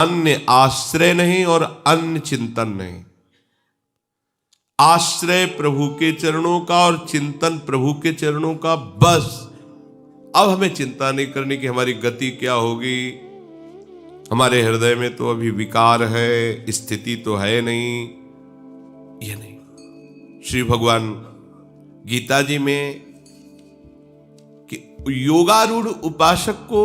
अन्य आश्रय नहीं और अन्य चिंतन नहीं। आश्रय प्रभु के चरणों का और चिंतन प्रभु के चरणों का, बस। अब हमें चिंता नहीं करनी कि हमारी गति क्या होगी, हमारे हृदय में तो अभी विकार है, स्थिति तो है नहीं, ये नहीं। श्री भगवान गीता जी में कि योगारूढ़ उपासक को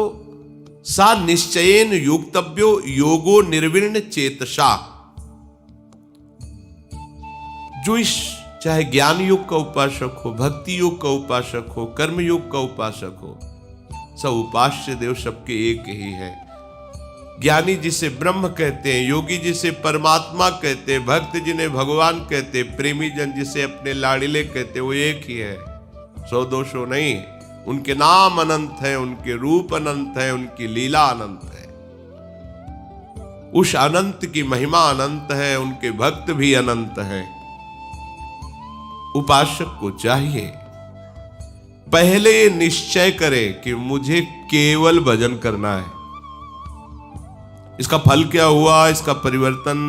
सा निश्चयेन योक्तव्यो योगो निर्विण्ण चेतसा। जो इस चाहे ज्ञान योग का उपासक हो, भक्ति योग का उपासक हो, कर्म योग का उपासक हो, सब उपास्य देव सबके एक ही है। ज्ञानी जिसे ब्रह्म कहते हैं, योगी जिसे परमात्मा कहते हैं, भक्त जिन्हें भगवान कहते हैं, प्रेमी जन जिसे अपने लाडिले कहते हैं, वो एक ही है, सौ दो सौ नहीं। उनके नाम अनंत है, उनके रूप अनंत है, उनकी लीला अनंत है। उस अनंत की महिमा अनंत है, उनके भक्त भी अनंत है। उपासक को चाहिए पहले ये निश्चय करे कि मुझे केवल भजन करना है। इसका फल क्या हुआ, इसका परिवर्तन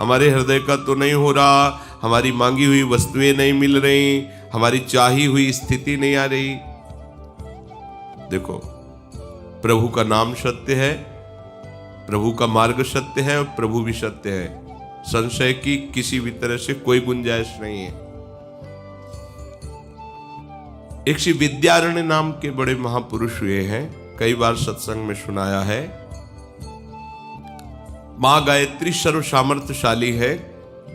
हमारे हृदय का तो नहीं हो रहा, हमारी मांगी हुई वस्तुएं नहीं मिल रही, हमारी चाही हुई स्थिति नहीं आ रही। देखो, प्रभु का नाम सत्य है, प्रभु का मार्ग सत्य है और प्रभु भी सत्य है। संशय की किसी भी तरह से कोई गुंजाइश नहीं है। एक श्री विद्यारण्य नाम के बड़े महापुरुष हुए हैं, कई बार सत्संग में सुनाया है। मां गायत्री सर्व सामर्थ्यशाली है,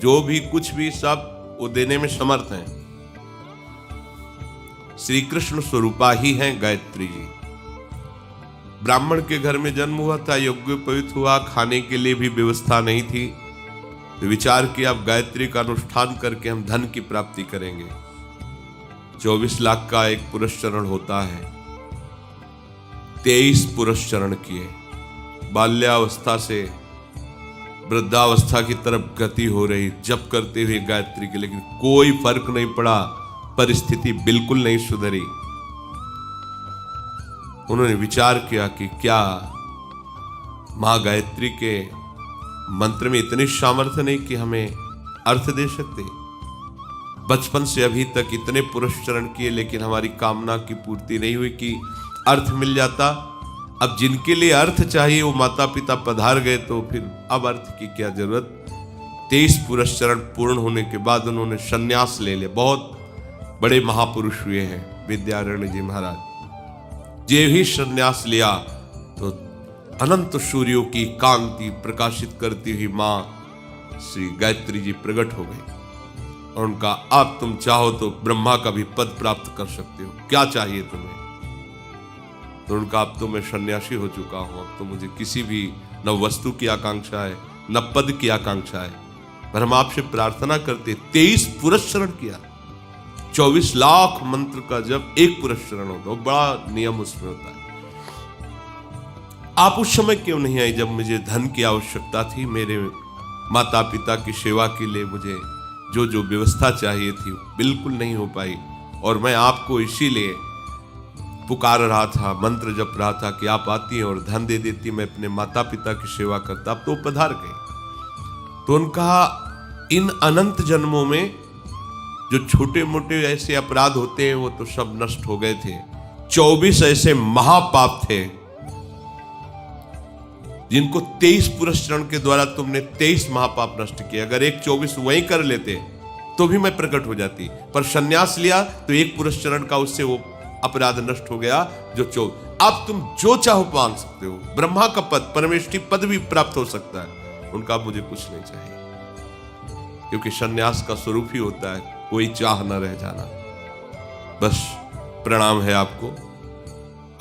जो भी कुछ भी सब वो देने में समर्थ है। श्री कृष्ण स्वरूपा ही हैं गायत्री जी। ब्राह्मण के घर में जन्म हुआ था, यज्ञोपवीत हुआ, खाने के लिए भी व्यवस्था नहीं थी। तो विचार किया अब गायत्री का अनुष्ठान करके हम धन की प्राप्ति करेंगे। 24 लाख का एक पुरस्चरण होता है, 23 पुरस्चरण किए। बाल्यावस्था से वृद्धावस्था की तरफ गति हो रही, जप करते हुए गायत्री की, लेकिन कोई फर्क नहीं पड़ा, परिस्थिति बिल्कुल नहीं सुधरी। उन्होंने विचार किया कि क्या मां गायत्री के मंत्र में इतनी सामर्थ्य नहीं कि हमें अर्थ दे सकते। बचपन से अभी तक इतने पुरस्चरण किए, लेकिन हमारी कामना की पूर्ति नहीं हुई कि अर्थ मिल जाता। अब जिनके लिए अर्थ चाहिए वो माता पिता पधार गए, तो फिर अब अर्थ की क्या जरूरत। 23 पुरस्चरण पूर्ण होने के बाद उन्होंने संन्यास ले लिया। बहुत बड़े महापुरुष हुए हैं विद्यारण्य जी महाराज। जे भी संन्यास लिया तो अनंत सूर्यों की कांति प्रकाशित करती हुई मां श्री गायत्री जी प्रकट हो गई और उनका आप तुम चाहो तो ब्रह्मा का भी पद प्राप्त कर सकते हो, क्या चाहिए तुम्हें। तो उनका अब तो मैं सन्यासी हो चुका हूं, अब तो मुझे किसी भी न वस्तु की आकांक्षा है न पद की आकांक्षा है, पर हम आपसे प्रार्थना करते। 23 पुरस्चरण किया, 24 लाख मंत्र का जब एक पुरस्चरण होता है, बड़ा नियम उसमें होता है। आप उस समय क्यों नहीं आई जब मुझे धन की आवश्यकता थी। मेरे माता पिता की सेवा के लिए मुझे जो जो व्यवस्था चाहिए थी बिल्कुल नहीं हो पाई, और मैं आपको इसीलिए पुकार रहा था, मंत्र जप रहा था कि आप आती और धन दे देती, मैं अपने माता पिता की सेवा करता। अब तो पधार गए। तो उनका इन अनंत जन्मों में जो छोटे मोटे ऐसे अपराध होते हैं वो तो सब नष्ट हो गए थे। 24 ऐसे महापाप थे जिनको 23 पुरस्चरण के द्वारा तुमने 23 महापाप नष्ट किए। अगर एक 24 वहीं कर लेते तो भी मैं प्रकट हो जाती, पर संन्यास लिया तो एक पुरस्चरण का उससे वो अपराध नष्ट हो गया। जो अब तुम जो चाहो मांग सकते हो, ब्रह्मा का पद, परमेष्ठी पद भी प्राप्त हो सकता है। उनका मुझे कुछ नहीं चाहिए, क्योंकि संन्यास का स्वरूप ही होता है कोई चाह न रह जाना। बस प्रणाम है आपको।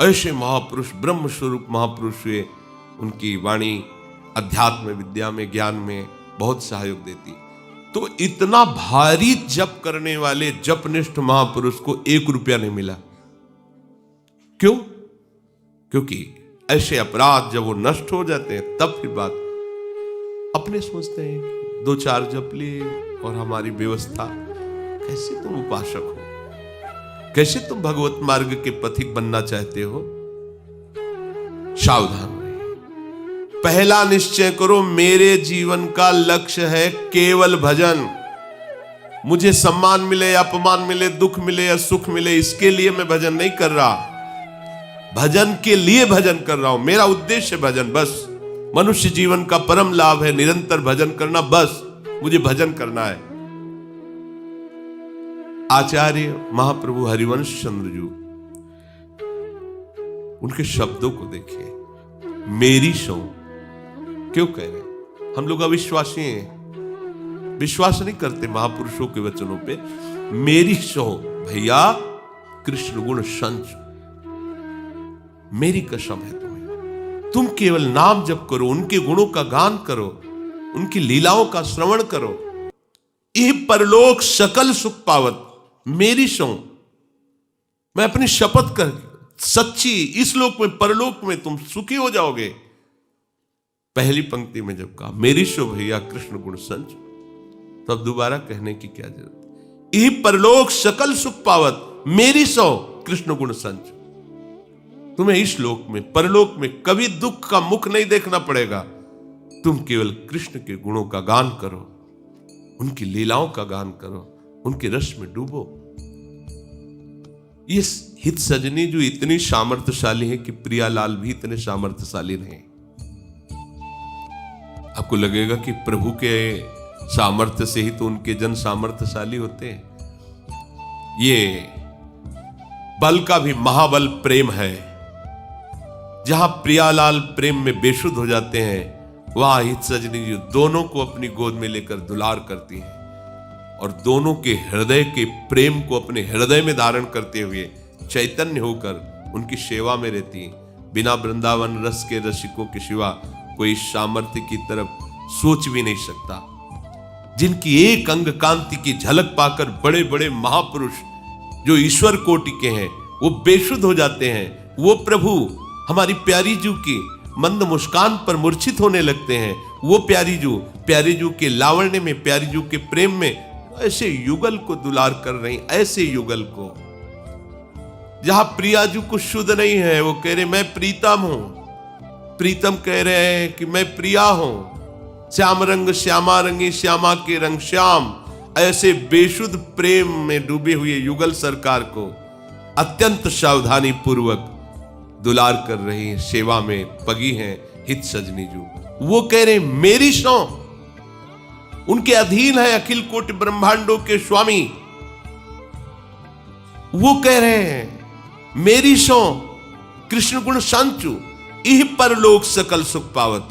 ऐसे महापुरुष, ब्रह्म स्वरूप महापुरुष हुए, उनकी वाणी अध्यात्म विद्या में, ज्ञान में बहुत सहयोग देती। तो इतना भारी जप करने वाले जपनिष्ठ महापुरुष को 1 रुपया नहीं मिला। क्यों? क्योंकि ऐसे अपराध जब वो नष्ट हो जाते हैं तब फिर बात अपने सोचते हैं कि 2-4 जप लिए और हमारी व्यवस्था। कैसे तुम उपासक हो, कैसे तुम भगवत मार्ग के पथिक बनना चाहते हो। सावधान रहिए। पहला निश्चय करो, मेरे जीवन का लक्ष्य है केवल भजन। मुझे सम्मान मिले, अपमान मिले, दुख मिले या सुख मिले, इसके लिए मैं भजन नहीं कर रहा। भजन के लिए भजन कर रहा हूं, मेरा उद्देश्य भजन बस। मनुष्य जीवन का परम लाभ है निरंतर भजन करना, बस मुझे भजन करना है। आचार्य महाप्रभु हरिवंश चंद्र जी, उनके शब्दों को देखिए, मेरी सौ क्यों कह रहे? हम लोग अविश्वासी हैं, विश्वास नहीं करते महापुरुषों के वचनों पे। मेरी सौ भैया कृष्ण गुण संच, मेरी कसम है तुम्हें, तुम केवल नाम जप करो, उनके गुणों का गान करो, उनकी लीलाओं का श्रवण करो, यह परलोक सकल सुख पावत। मेरी सौ, मैं अपनी शपथ कर सच्ची, इस लोक में परलोक में तुम सुखी हो जाओगे। पहली पंक्ति में जब कहा मेरी सो भैया कृष्ण गुण संच, तो अब दोबारा कहने की क्या जरूरत? यह परलोक सकल सुख पावत, मेरी सो कृष्ण गुण संच। तुम्हें इस लोक में परलोक में कभी दुख का मुख नहीं देखना पड़ेगा। तुम केवल कृष्ण के गुणों का गान करो, उनकी लीलाओं का गान करो, उनके रस में डूबो। ये हित सजनी जो इतनी सामर्थ्यशाली है कि प्रियालाल भी इतने सामर्थ्यशाली नहीं। आपको लगेगा कि प्रभु के सामर्थ्य से ही तो उनके जन सामर्थ्यशाली होते हैं। ये बल का भी महाबल प्रेम है। जहां प्रियालाल प्रेम में बेसुध हो जाते हैं, वहां हित सजनी जी दोनों को अपनी गोद में लेकर दुलार करती हैं और दोनों के हृदय के प्रेम को अपने हृदय में धारण करते हुए चैतन्य होकर उनकी सेवा में रहती हैं। बिना वृंदावन रस के रसिकों के सिवा कोई सामर्थ्य की तरफ सोच भी नहीं सकता। जिनकी एक अंग कांति की झलक पाकर बड़े बड़े महापुरुष जो ईश्वर कोटि के हैं वो बेसुध हो जाते हैं। वो प्रभु हमारी प्यारी जू की मंद मुस्कान पर मूर्छित होने लगते हैं। वो प्यारी जू के लावण्य में, प्यारी जू के प्रेम में ऐसे युगल को दुलार कर रही, ऐसे युगल को जहां प्रियाजू को शुद्ध नहीं है, वो कह रहे मैं प्रीतम हूं, प्रीतम कह रहे हैं कि मैं प्रिया हूं। श्याम रंग श्यामा रंगी, श्यामा के रंग श्याम, ऐसे बेशुद्ध प्रेम में डूबे हुए युगल सरकार को अत्यंत सावधानी पूर्वक दुलार कर रही है, सेवा में पगी हैं हित सजनी जू। वो कह रहे मेरी सौ, उनके अधीन है अखिल कोटि ब्रह्मांडों के स्वामी। वो कह रहे हैं मेरी सो कृष्ण गुण संचु, इह परलोक सकल सुख पावत।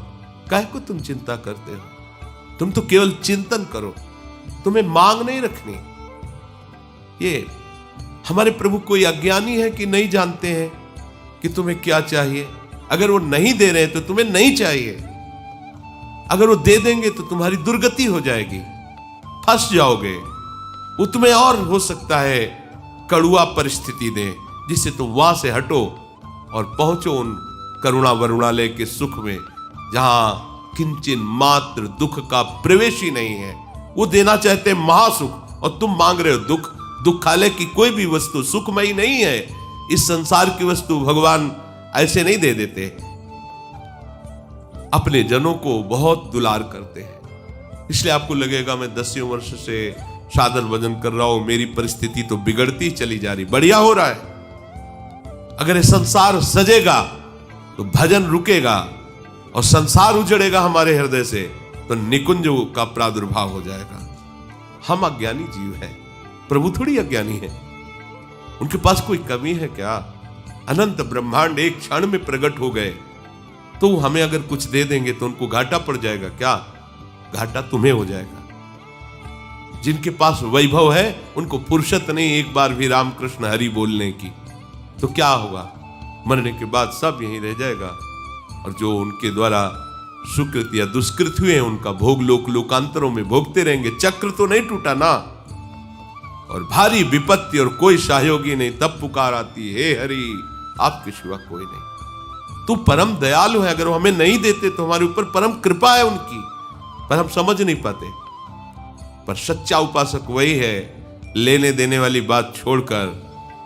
काहे को तुम चिंता करते हो? तुम तो केवल चिंतन करो, तुम्हें मांग नहीं रखनी। ये हमारे प्रभु कोई अज्ञानी है कि नहीं जानते हैं कि तुम्हें क्या चाहिए? अगर वो नहीं दे रहे तो तुम्हें नहीं चाहिए, अगर वो दे देंगे तो तुम्हारी दुर्गति हो जाएगी, फंस जाओगे। वो तुम्हें और हो सकता है कड़ुआ परिस्थिति दे, जिससे तुम वहां से हटो और पहुंचो उन करुणा वरुणालय के सुख में, जहां किंचन मात्र दुख का प्रवेश ही नहीं है। वो देना चाहते हैं महासुख और तुम मांग रहे हो दुख। दुखालय की कोई भी वस्तु सुखमयी नहीं है। इस संसार की वस्तु भगवान ऐसे नहीं दे देते। अपने जनों को बहुत दुलार करते हैं। इसलिए आपको लगेगा मैं 10 वर्ष से साधन भजन कर रहा हूं, मेरी परिस्थिति तो बिगड़ती चली जा रही। बढ़िया हो रहा है। अगर ये संसार सजेगा तो भजन रुकेगा और संसार उजड़ेगा हमारे हृदय से तो निकुंज का प्रादुर्भाव हो जाएगा। हम अज्ञानी जीव हैं, प्रभु थोड़ी अज्ञानी है। उनके पास कोई कमी है क्या? अनंत ब्रह्मांड एक क्षण में प्रकट हो गए, तो हमें अगर कुछ दे देंगे तो उनको घाटा पड़ जाएगा क्या? घाटा तुम्हें हो जाएगा। जिनके पास वैभव है उनको फुर्सत नहीं एक बार भी रामकृष्ण हरि बोलने की, तो क्या होगा? मरने के बाद सब यहीं रह जाएगा। और जो उनके द्वारा सुकृत या दुष्कृत हुए हैं उनका भोग लोक लोकांतरों में भोगते रहेंगे। चक्र तो नहीं टूटा ना। और भारी विपत्ति और कोई सहयोगी नहीं, तब पुकार आती हे हरि आपके सिवा कोई नहीं। तू परम दयालु है, अगर वो हमें नहीं देते तो हमारे ऊपर परम कृपा है उनकी, पर हम समझ नहीं पाते। पर सच्चा उपासक वही है, लेने देने वाली बात छोड़कर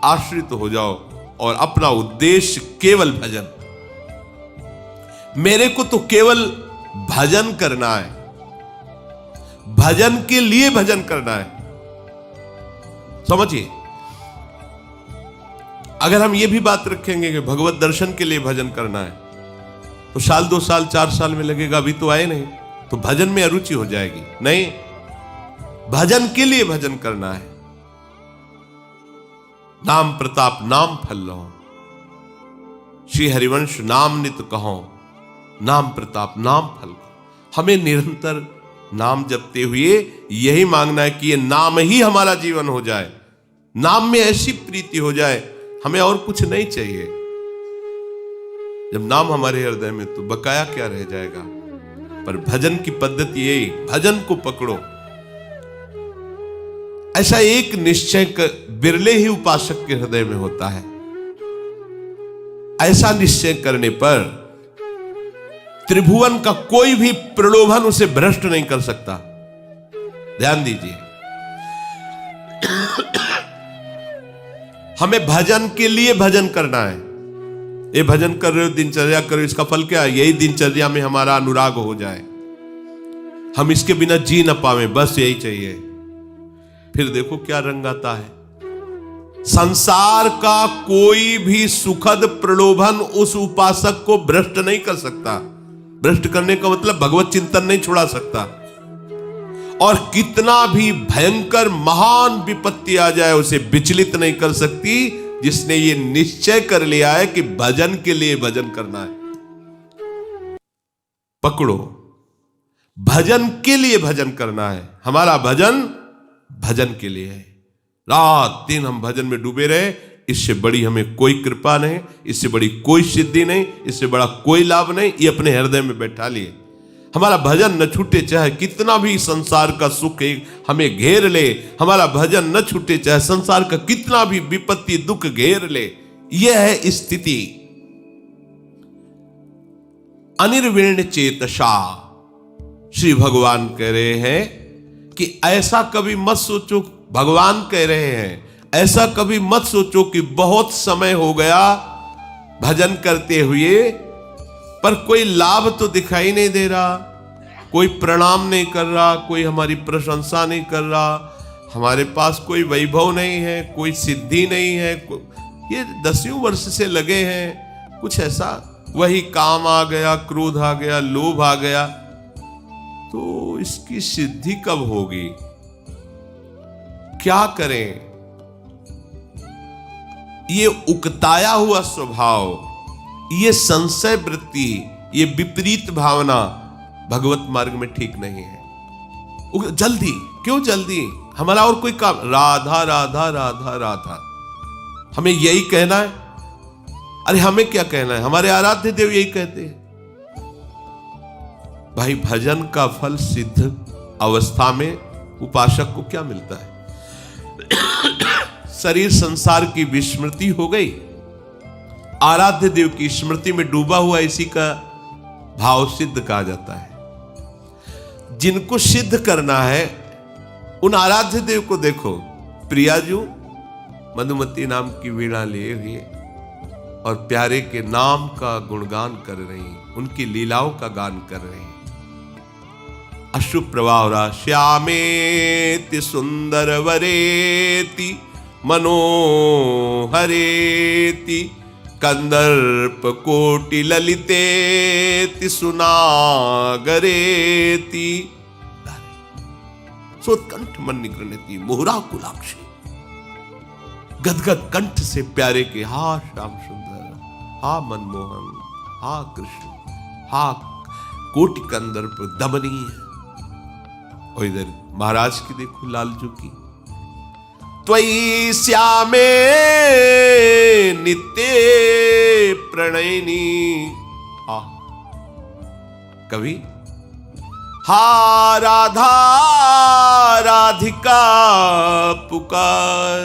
आश्रित हो जाओ और अपना उद्देश्य केवल भजन। मेरे को तो केवल भजन करना है, भजन के लिए भजन करना है। समझिए, अगर हम ये भी बात रखेंगे कि भगवत दर्शन के लिए भजन करना है, तो साल 2 साल 4 साल में लगेगा, अभी तो आए नहीं, तो भजन में अरुचि हो जाएगी। नहीं, भजन के लिए भजन करना है। नाम प्रताप नाम फल लो, श्री हरिवंश नाम नित कहो, नाम प्रताप नाम फल लो। हमें निरंतर नाम जपते हुए यही मांगना है कि ये नाम ही हमारा जीवन हो जाए, नाम में ऐसी प्रीति हो जाए, हमें और कुछ नहीं चाहिए। जब नाम हमारे हृदय में, तो बकाया क्या रह जाएगा। पर भजन की पद्धति यही, भजन को पकड़ो। ऐसा एक निश्चय बिरले ही उपासक के हृदय में होता है। ऐसा निश्चय करने पर त्रिभुवन का कोई भी प्रलोभन उसे भ्रष्ट नहीं कर सकता। ध्यान दीजिए, हमें भजन के लिए भजन करना है। ये भजन कर रहे हो, दिनचर्या करो, इसका फल क्या है? यही दिनचर्या में हमारा अनुराग हो जाए, हम इसके बिना जी ना पावे, बस यही चाहिए। फिर देखो क्या रंग आता है। संसार का कोई भी सुखद प्रलोभन उस उपासक को भ्रष्ट नहीं कर सकता। भ्रष्ट करने का मतलब भगवत चिंतन नहीं छुड़ा सकता। और कितना भी भयंकर महान विपत्ति आ जाए, उसे विचलित नहीं कर सकती, जिसने ये निश्चय कर लिया है कि भजन के लिए भजन करना है। पकड़ो, भजन के लिए भजन करना है। हमारा भजन भजन के लिए है। रात दिन हम भजन में डूबे रहे, इससे बड़ी हमें कोई कृपा नहीं, इससे बड़ी कोई सिद्धि नहीं, इससे बड़ा कोई लाभ नहीं। ये अपने हृदय में बैठा लिए। हमारा भजन न छूटे, चाहे कितना भी संसार का सुख हमें घेर ले, हमारा भजन न छूटे, चाहे संसार का कितना भी विपत्ति दुख घेर ले। यह है स्थिति। अनिर्विण्ण चेतसा, श्री भगवान कह रहे हैं कि ऐसा कभी मत सोचो, भगवान कह रहे हैं ऐसा कभी मत सोचो कि बहुत समय हो गया भजन करते हुए, पर कोई लाभ तो दिखाई नहीं दे रहा, कोई प्रणाम नहीं कर रहा, कोई हमारी प्रशंसा नहीं कर रहा, हमारे पास कोई वैभव नहीं है, कोई सिद्धि नहीं है, ये 10 वर्ष से लगे हैं, कुछ ऐसा, वही काम आ गया, क्रोध आ गया, लोभ आ गया, तो इसकी सिद्धि कब होगी? क्या करें? ये उकताया हुआ स्वभाव, ये संशय वृत्ति, ये विपरीत भावना भगवत मार्ग में ठीक नहीं है। जल्दी क्यों? जल्दी हमारा और कोई काम, राधा राधा राधा राधा, हमें यही कहना है। अरे हमें क्या कहना है? हमारे आराध्य देव यही कहते हैं। भाई भजन का फल सिद्ध अवस्था में उपासक को क्या मिलता है? शरीर संसार की विस्मृति हो गई, आराध्य देव की स्मृति में डूबा हुआ, इसी का भाव सिद्ध कहा जाता है। जिनको सिद्ध करना है उन आराध्य देव को देखो। प्रियाजू मधुमती नाम की वीणा लिए हुए और प्यारे के नाम का गुणगान कर रही, उनकी लीलाओं का गान कर रही। अश्रु प्रवाह श्यामेति सुंदर वरेति मनोहरेति कंदर्प कोटि ललितेति सुनागरेति सोत्कंठ मन निगृणति मुहुरा कुलाक्षी। गदगद कंठ से प्यारे के हा श्याम सुंदर, हा मनमोहन, हा कृष्ण, हा कोटि कंदर्प दमनीय। और इधर महाराज की देखो, लालजू की, त्वयि श्यामे नित्य प्रणयिनी। कवि हा राधा राधिका पुकार,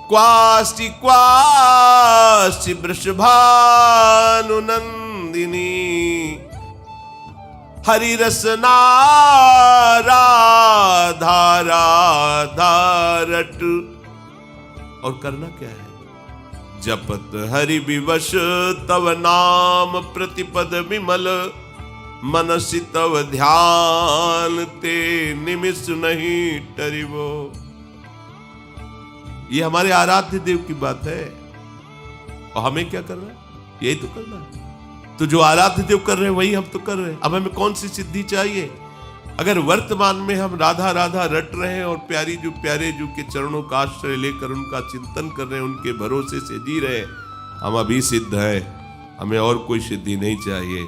क्वास्ति क्वास्ति वृषभानु नंदिनी। हरि रसना राधा राधा रट। और करना क्या है? जपत हरि विवश तव नाम प्रतिपद विमल, मनसि तव ध्यान ते निमिष नहीं टरिवो। ये हमारे आराध्य देव की बात है। और हमें क्या करना है? यही तो करना है। तो जो आराध्य देव कर रहे हैं वही हम तो कर रहे हैं। अब हमें कौन सी सिद्धि चाहिए? अगर वर्तमान में हम राधा राधा रट रहे हैं और प्यारे जो के चरणों का आश्रय लेकर उनका चिंतन कर रहे हैं, उनके भरोसे से जी रहे हैं, हम अभी सिद्ध है। हमें और कोई सिद्धि नहीं चाहिए।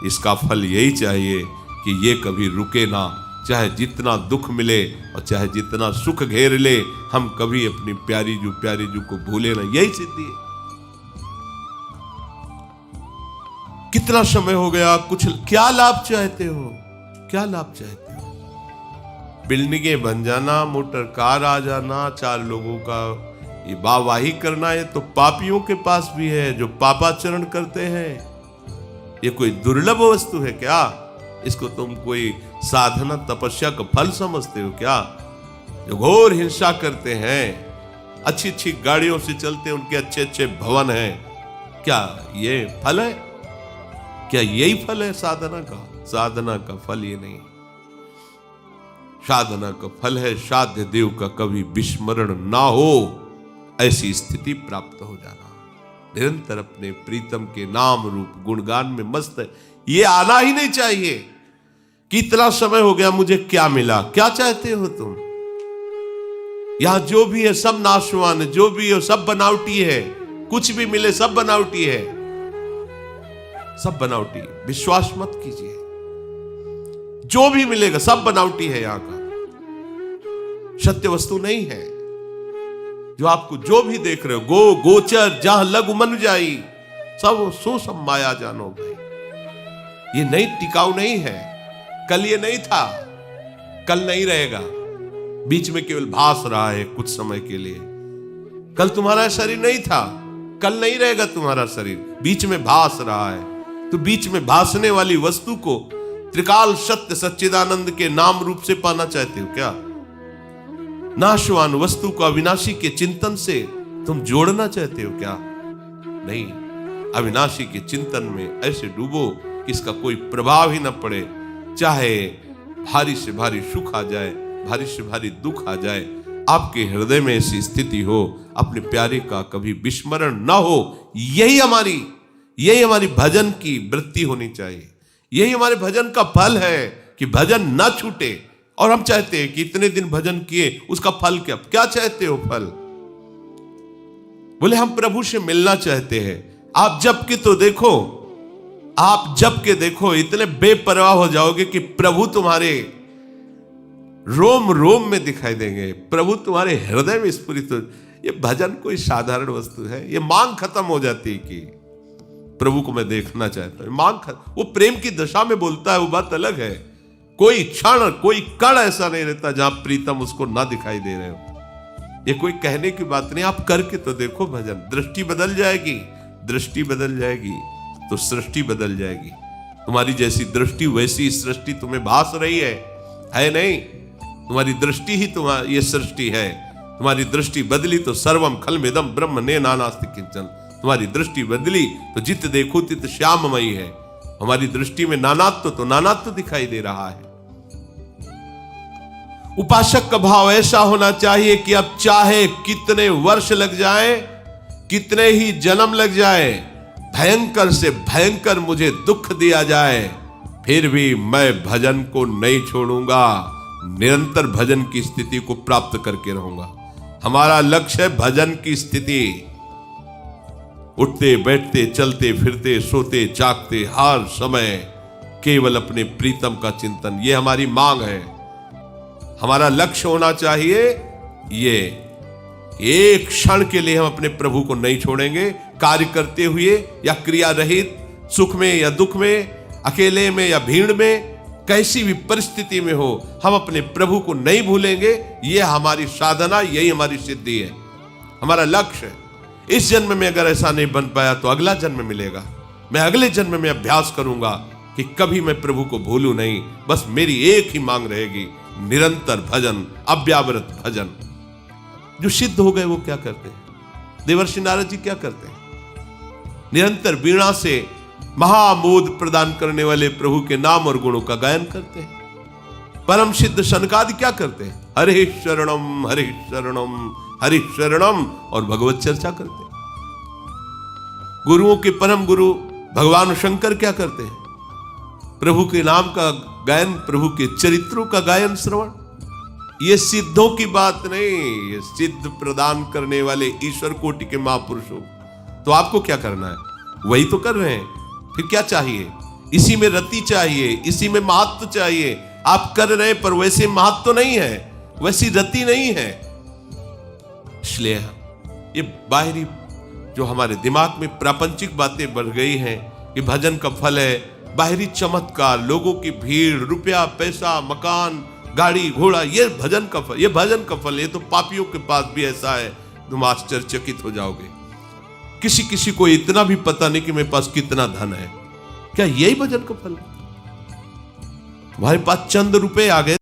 इसका फल यही चाहिए कि ये कभी रुके ना, चाहे जितना दुख मिले और चाहे जितना सुख घेर ले, हम कभी अपनी प्यारी जो को भूले ना। यही सिद्धि है। कितना समय हो गया, कुछ क्या लाभ चाहते हो? क्या लाभ चाहते हो? बिल्डिंगें बन जाना, मोटर कार आ जाना, 4 लोगों का ये वाहवाही करना, है तो पापियों के पास भी है जो पापाचरण करते हैं। ये कोई दुर्लभ वस्तु है क्या? इसको तुम कोई साधना तपस्या का फल समझते हो क्या? जो घोर हिंसा करते हैं, अच्छी अच्छी गाड़ियों से चलते हैं, उनके अच्छे अच्छे भवन हैं, क्या ये फल है? क्या यही फल है साधना का? साधना का फल ये नहीं। साधना का फल है साध्य देव का कभी विस्मरण ना हो, ऐसी स्थिति प्राप्त हो जाना। निरंतर अपने प्रीतम के नाम रूप गुणगान में मस्त है। ये आना ही नहीं चाहिए कि इतना समय हो गया, मुझे क्या मिला? क्या चाहते हो तुम? यहां जो भी है सब नाशवान है, जो भी है सब बनावटी है। कुछ भी मिले सब बनावटी है, सब बनावटी। विश्वास मत कीजिए, जो भी मिलेगा सब बनावटी है। यहां का सत्य वस्तु नहीं है। जो आपको जो भी देख रहे हो, गोचर जहां लघु मन जाई, सब सो सब माया जानो भाई। ये नहीं, टिकाऊ नहीं है। कल ये नहीं था, कल नहीं रहेगा। बीच में केवल भास रहा है कुछ समय के लिए। कल तुम्हारा शरीर नहीं था, कल नहीं रहेगा तुम्हारा शरीर। बीच में भास रहा है। तो बीच में भासने वाली वस्तु को त्रिकाल सत्य सच्चिदानंद के नाम रूप से पाना चाहते हो क्या? नाशवान वस्तु को अविनाशी के चिंतन से तुम जोड़ना चाहते हो क्या? नहीं, अविनाशी के चिंतन में ऐसे डूबो कि इसका कोई प्रभाव ही न पड़े। चाहे भारी से भारी सुख आ जाए, भारी से भारी दुख आ जाए, आपके हृदय में ऐसी स्थिति हो, अपने प्यारे का कभी विस्मरण न हो। यही हमारी भजन की वृत्ति होनी चाहिए। यही हमारे भजन का फल है कि भजन न छूटे। और हम चाहते हैं कि इतने दिन भजन किए, उसका फल क्या? क्या चाहते हो फल? बोले हम प्रभु से मिलना चाहते हैं। आप जब के तो देखो, आप जब के देखो, इतने बेपरवाह हो जाओगे कि प्रभु तुम्हारे रोम रोम में दिखाई देंगे, प्रभु तुम्हारे हृदय में स्फुरित हो। ये भजन कोई साधारण वस्तु है? ये मांग खत्म हो जाती है कि प्रभु को मैं देखना चाहता हूं। मांग वो प्रेम की दशा में बोलता है, वो बात अलग है। कोई क्षण, कोई कण ऐसा नहीं रहता जहां प्रीतम उसको ना दिखाई दे रहे हो। ये कोई कहने की बात नहीं, आप करके तो देखो भजन। दृष्टि बदल जाएगी, दृष्टि बदल जाएगी तो सृष्टि बदल जाएगी। तुम्हारी जैसी दृष्टि वैसी सृष्टि तुम्हें भास रही है नहीं? तुम्हारी दृष्टि ही तुम्हारी ये सृष्टि है। तुम्हारी दृष्टि बदली तो सर्वम खलमिदम ब्रह्म ने नानास्ति किंचन। तुम्हारी दृष्टि बदली तो जित देखो तित श्याममयी है। हमारी दृष्टि में नानात्व तो नानात्व दिखाई दे रहा है। उपासक का भाव ऐसा होना चाहिए कि अब चाहे कितने वर्ष लग जाए, कितने ही जन्म लग जाए, भयंकर से भयंकर मुझे दुख दिया जाए, फिर भी मैं भजन को नहीं छोड़ूंगा। निरंतर भजन की स्थिति को प्राप्त करके रहूंगा। हमारा लक्ष्य है भजन की स्थिति। उठते बैठते चलते फिरते सोते जागते हर समय केवल अपने प्रीतम का चिंतन, ये हमारी मांग है। हमारा लक्ष्य होना चाहिए ये। एक क्षण के लिए हम अपने प्रभु को नहीं छोड़ेंगे। कार्य करते हुए या क्रिया रहित, सुख में या दुख में, अकेले में या भीड़ में, कैसी भी परिस्थिति में हो, हम अपने प्रभु को नहीं भूलेंगे। यह हमारी साधना, यही हमारी सिद्धि है, हमारा लक्ष्य है। इस जन्म में अगर ऐसा नहीं बन पाया तो अगला जन्म मिलेगा। मैं अगले जन्म में अभ्यास करूंगा कि कभी मैं प्रभु को भूलूं नहीं। बस मेरी एक ही मांग रहेगी, निरंतर भजन, अव्यावृत भजन। जो सिद्ध हो गए वो क्या करते हैं? देवर्षि नारद जी क्या करते हैं? निरंतर वीणा से महामोद प्रदान करने वाले प्रभु के नाम और गुणों का गायन करते हैं। परम सिद्ध शनकादि क्या करते हैं? हरे शरणम हरे शरणम हरे शरणम और भगवत चर्चा करते हैं। गुरुओं के परम गुरु भगवान शंकर क्या करते हैं? प्रभु के नाम का गायन, प्रभु के चरित्रों का गायन, श्रवण। ये सिद्धों की बात नहीं, ये सिद्ध प्रदान करने वाले ईश्वर कोटि के महापुरुषों। तो आपको क्या करना है? वही तो कर रहे हैं। फिर क्या चाहिए? इसी में रति चाहिए, इसी में महत्व चाहिए। आप कर रहे हैं पर वैसे महत्व नहीं है, वैसी रति नहीं है। इसलिए ये बाहरी जो हमारे दिमाग में प्रापंचिक बातें बढ़ गई हैं कि भजन का फल है बाहरी चमत्कार, लोगों की भीड़, रुपया पैसा, मकान, गाड़ी घोड़ा, ये भजन का फल, ये भजन का फल। ये तो पापियों के पास भी ऐसा है, तुम आश्चर्यचकित हो जाओगे। किसी किसी को इतना भी पता नहीं कि मेरे पास कितना धन है। क्या यही भजन का फल है? तुम्हारे पास चंद रुपए आ गए